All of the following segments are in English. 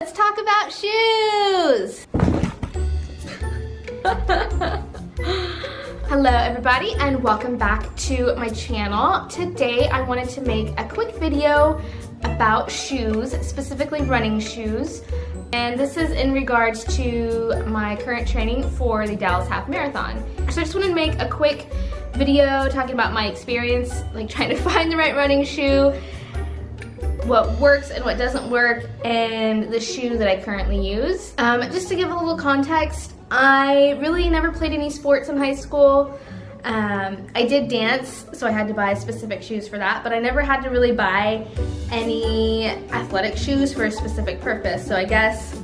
Let's talk about shoes! Hello everybody and welcome back to my channel. Today I wanted to make a quick video about shoes, specifically running shoes. And this is in regards to my current training for the Dallas Half Marathon. So I just wanted to make a quick video talking about my experience, like trying to find the right running shoe, what works and what doesn't work, and the shoe that I currently use. Just to give a little context, I really never played any sports in high school. I did dance, so I had to buy specific shoes for that, but I never had to really buy any athletic shoes for a specific purpose. So I guess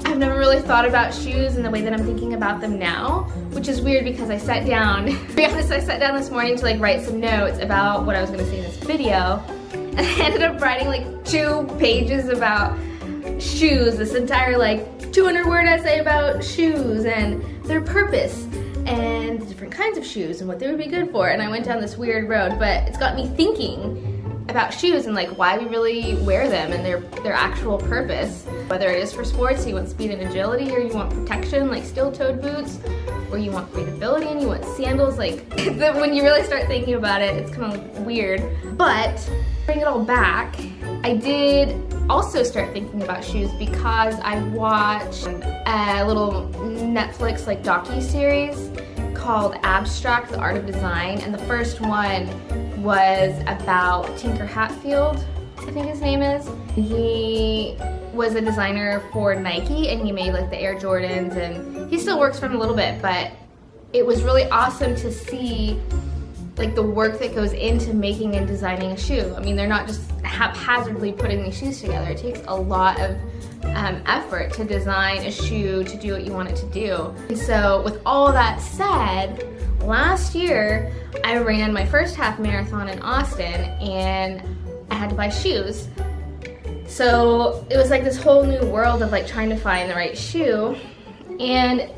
I've never really thought about shoes in the way that I'm thinking about them now, which is weird because I sat down, to be honest, I sat down this morning to like write some notes about what I was gonna say in this video, and I ended up writing like 2 pages about shoes, this entire like 200-word essay about shoes and their purpose and the different kinds of shoes and what they would be good for. And I went down this weird road, but it's got me thinking about shoes and like why we really wear them and their actual purpose. Whether it is for sports, you want speed and agility, or you want protection like steel-toed boots, or you want breathability and you want sandals. Like when you really start thinking about it, it's kind of weird. But bring it all back, I did also start thinking about shoes because I watched a little Netflix like docu-series called Abstract, the Art of Design, and the first one was about Tinker Hatfield, I think his name is. He was a designer for Nike and he made like the Air Jordans, and he still works for him a little bit, but it was really awesome to see like the work that goes into making and designing a shoe. I mean, they're not just haphazardly putting these shoes together. It takes a lot of effort to design a shoe to do what you want it to do. And so with all that said, last year I ran my first half marathon in Austin and I had to buy shoes. So it was like this whole new world of like trying to find the right shoe. And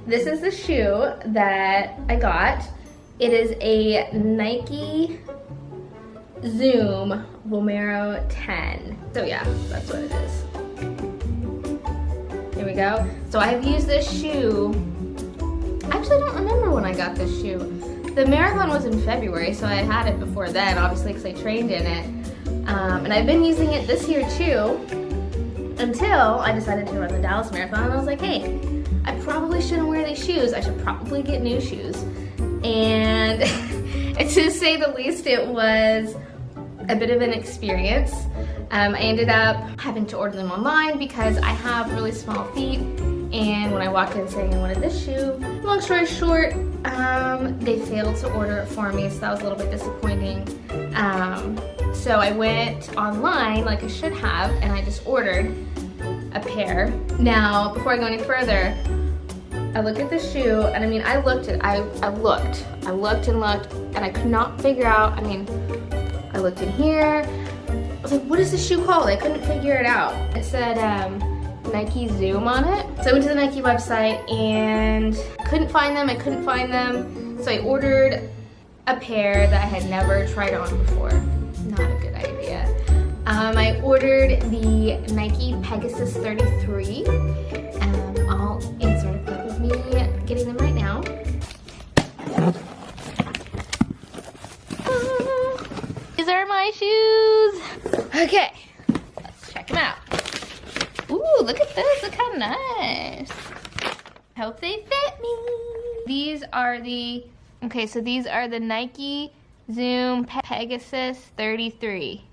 this is the shoe that I got. It is a Nike Zoom Vomero 10. So yeah, that's what it is. Here we go. So I've used this shoe, I actually don't remember when I got this shoe. The marathon was in February, so I had it before then, obviously because I trained in it. And I've been using it this year too, until I decided to run the Dallas Marathon, and I was like, hey, I probably shouldn't wear these shoes. I should probably get new shoes. And to say the least, it was a bit of an experience. I ended up having to order them online because I have really small feet, and when I walked in saying I wanted this shoe, long story short, they failed to order it for me, so that was a little bit disappointing. So I went online like I should have, and I just ordered a pair. Now, before I go any further, I looked at the shoe, and I mean, I looked and looked, and I could not figure out, I mean, I looked in here, I was like, what is this shoe called? I couldn't figure it out. It said Nike Zoom on it. So I went to the Nike website and couldn't find them, so I ordered a pair that I had never tried on before. Not a good idea. I ordered the Nike Pegasus 33. I'll insert a clip of me getting them right now. These are my shoes. Okay, let's check them out. Ooh, look at this, look how nice. Hope they fit me. These are the, okay, so these are the Nike Zoom Pegasus 33.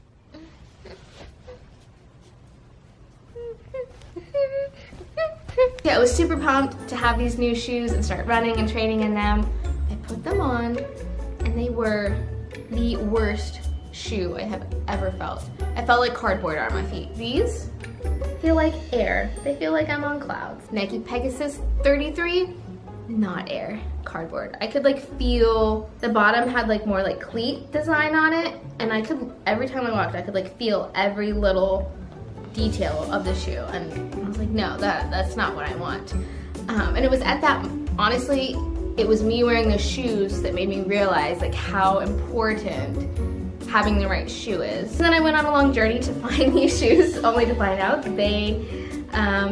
Yeah, I was super pumped to have these new shoes and start running and training in them. I put them on and they were the worst shoe I have ever felt. I felt like cardboard on my feet. These feel like air. They feel like I'm on clouds. Nike Pegasus 33, not air, cardboard. I could like feel, the bottom had like more like cleat design on it, and I could, every time I walked, I could like feel every little detail of the shoe, and I was like, no, that's not what I want. And it was at that, honestly, it was me wearing those shoes that made me realize like how important having the right shoe is. And then I went on a long journey to find these shoes, only to find out that they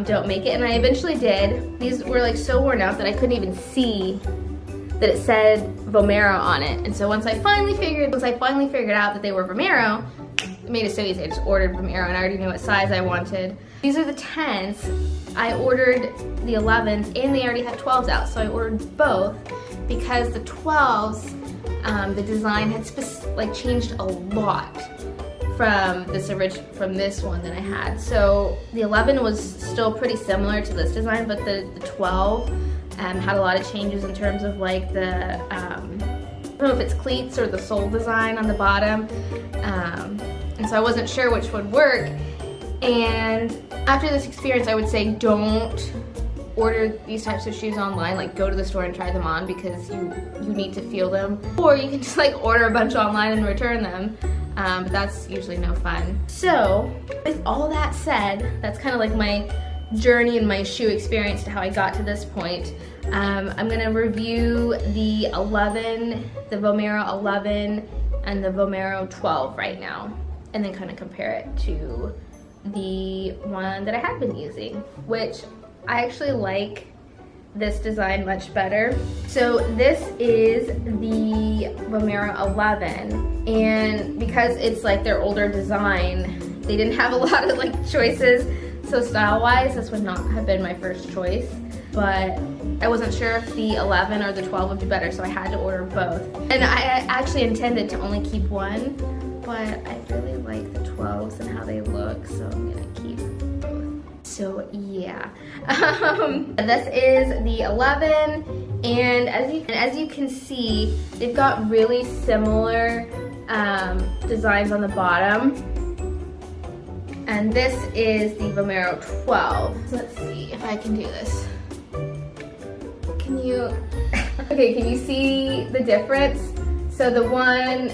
don't make it, and I eventually did. These were like so worn out that I couldn't even see that it said Vomero on it. And so once I finally figured out that they were Vomero, it made it so easy. I just ordered Vomero and I already knew what size I wanted. These are the 10s. I ordered the 11s and they already had 12s out, so I ordered both because the 12s, the design had changed a lot from this one that I had. So the 11 was still pretty similar to this design, but the 12 had a lot of changes in terms of like the, I don't know if it's cleats or the sole design on the bottom. And so I wasn't sure which would work. And after this experience, I would say don't order these types of shoes online. Like, go to the store and try them on because you need to feel them. Or you can just like order a bunch online and return them. But that's usually no fun. So with all that said, that's kind of like my journey and my shoe experience to how I got to this point. I'm gonna review the 11, the Vomero 11 and the Vomero 12 right now, and then kind of compare it to the one that I have been using, which I actually like this design much better. So this is the Vomero 11, and because it's like their older design, they didn't have a lot of like choices. So style-wise, this would not have been my first choice, but I wasn't sure if the 11 or the 12 would be better, so I had to order both. And I actually intended to only keep one, but I really like the 12s and how they look, so I'm gonna keep both. So yeah, this is the 11, and as you can see, they've got really similar designs on the bottom. And this is the Vomero 12. So let's see if I can do this. Can you see the difference? So the one,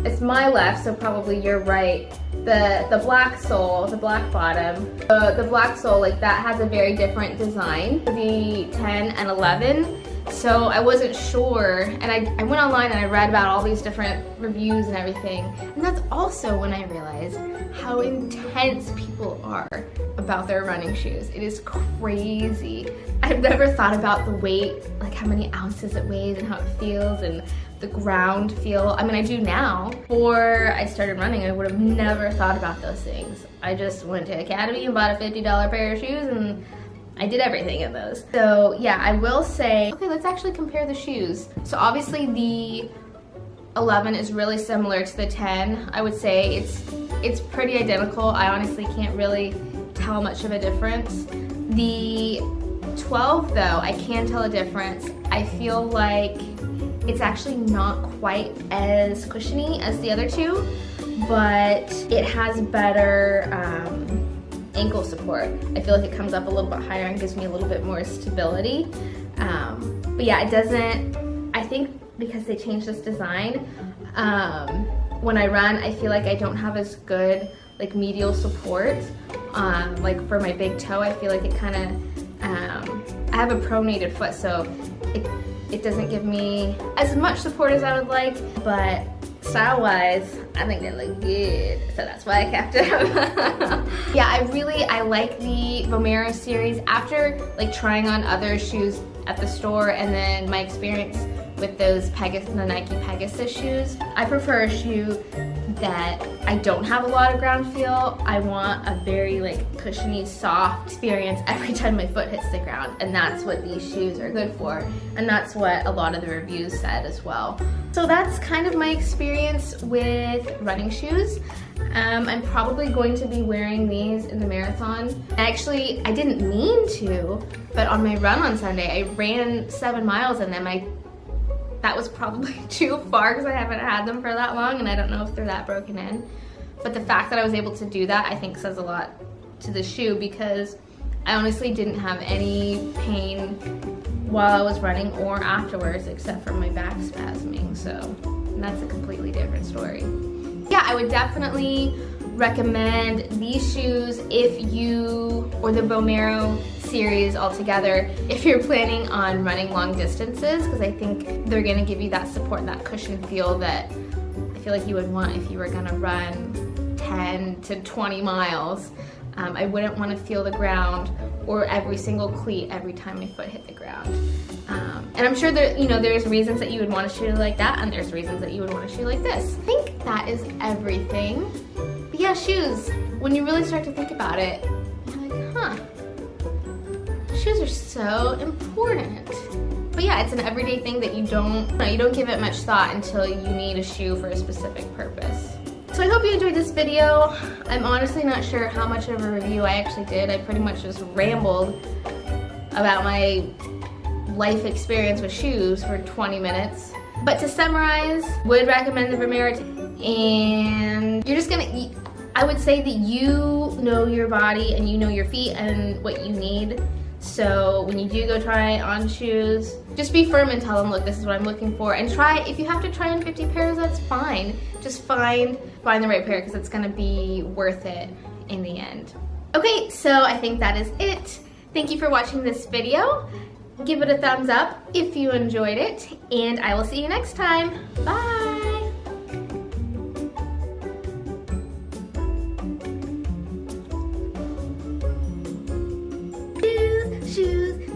it's my left, so probably your right. The black sole, the black bottom, the black sole, like that has a very different design. The 10 and 11. So I wasn't sure, and I went online and I read about all these different reviews and everything, and that's also when I realized how intense people are about their running shoes. It is crazy. I've never thought about the weight, like how many ounces it weighs and how it feels and the ground feel. I mean, I do now. Before I started running, I would have never thought about those things. I just went to Academy and bought a $50 pair of shoes, and I did everything in those. So yeah, I will say, okay, let's actually compare the shoes. So obviously the 11 is really similar to the 10. I would say it's pretty identical. I honestly can't really tell much of a difference. The 12 though, I can tell a difference. I feel like it's actually not quite as cushiony as the other two, but it has better ankle support. I feel like it comes up a little bit higher and gives me a little bit more stability. But yeah, it doesn't, I think because they changed this design, when I run, I feel like I don't have as good like medial support. Like for my big toe, I feel like it kind of, I have a pronated foot, so it doesn't give me as much support as I would like, but style-wise, I think they look good, so that's why I kept them. Yeah, I like the Vomero series. After like trying on other shoes at the store and then my experience with those the Nike Pegasus shoes, I prefer a shoe that I don't have a lot of ground feel. I want a very like cushiony, soft experience every time my foot hits the ground, and that's what these shoes are good for, and that's what a lot of the reviews said as well. So that's kind of my experience with running shoes. I'm probably going to be wearing these in the marathon. Actually, I didn't mean to, but on my run on Sunday, I ran 7 miles in them. That was probably too far because I haven't had them for that long, and I don't know if they're that broken in. But the fact that I was able to do that, I think says a lot to the shoe, because I honestly didn't have any pain while I was running or afterwards, except for my back spasming. So that's a completely different story. Yeah, I would definitely recommend these shoes or the Vomero series altogether if you're planning on running long distances, because I think they're going to give you that support and that cushion feel that I feel feel like you would want if you were gonna run 10 to 20 miles. I wouldn't want to feel the ground or every single cleat every time my foot hit the ground. And I'm sure that, you know, there's reasons that you would want a shoe like that, and there's reasons that you would want a shoe like this. I think that is everything. But yeah, shoes, when you really start to think about it, you're like, huh, shoes are so important. But yeah, it's an everyday thing that you don't give it much thought until you need a shoe for a specific purpose. So I hope you enjoyed this video. I'm honestly not sure how much of a review I actually did. I pretty much just rambled about my life experience with shoes for 20 minutes. But to summarize, would recommend the Vomero, and you're just gonna, I would say that you know your body and you know your feet and what you need. So when you do go try on shoes, just be firm and tell them, look, this is what I'm looking for, and try. If you have to try on 50 pairs, that's fine. Just find the right pair, because it's gonna be worth it in the end. Okay, so I think that is it. Thank you for watching this video. Give it a thumbs up if you enjoyed it, and I will see you next time. Bye.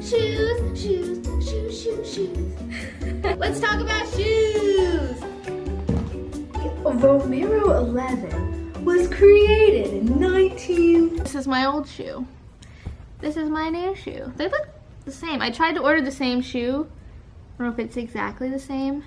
Shoes. Let's talk about shoes. Vomero 11 was created in This is my old shoe. This is my new shoe. They look the same. I tried to order the same shoe. I don't know if it's exactly the same.